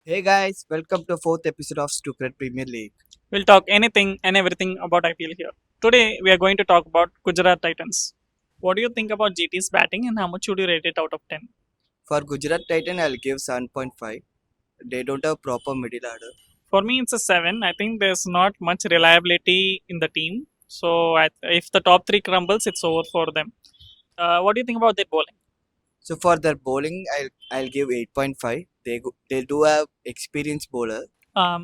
Hey guys, welcome to fourth episode of Stupid Premier League. We'll talk anything and everything about IPL here. Today, we are going to talk about Gujarat Titans. What do you think about GT's batting and how much would you rate it out of 10? For Gujarat Titan, I'll give 7.5. They don't have proper middle order. For me, it's a 7. I think there's not much reliability in the team. So, if the top 3 crumbles, it's over for them. What do you think about their bowling? So for their bowling, I'll give 8.5. They do have experienced bowler.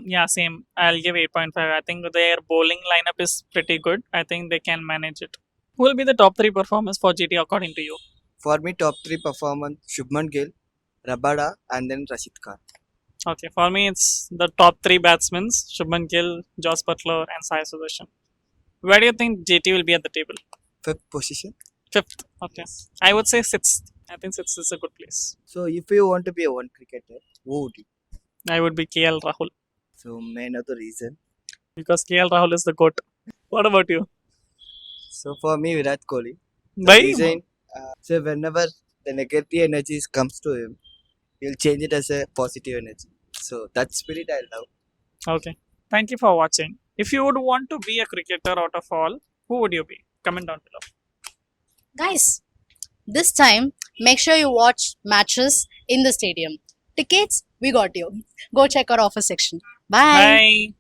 Yeah, same. I'll give 8.5. I think their bowling lineup is pretty good. I think they can manage it. Who will be the top 3 performers for GT according to you? For me, top three performance: Shubman Gill, Rabada, and then Rashid Khan. Okay, for me, it's the top 3 batsmen Shubman Gill, Josh Butler, and Sai Sudarshan. Where do you think JT will be at the table? Fifth position. Fifth. Okay. I would say sixth. I think sixth is a good place. So if you want to be a one cricketer, who would you? I would be KL Rahul So may know the reason. because KL Rahul is the GOAT. What about you? So for me, Virat Kohli. The Bhai? reason, so whenever the negative energy comes to him, he'll change it as a positive energy. So that spirit I love. Okay. Thank you for watching. If you would want to be a cricketer out of all, who would you be? Comment down below. Guys, this time make sure you watch matches in the stadium. Tickets, we got you. Go check our offer section. Bye. Bye.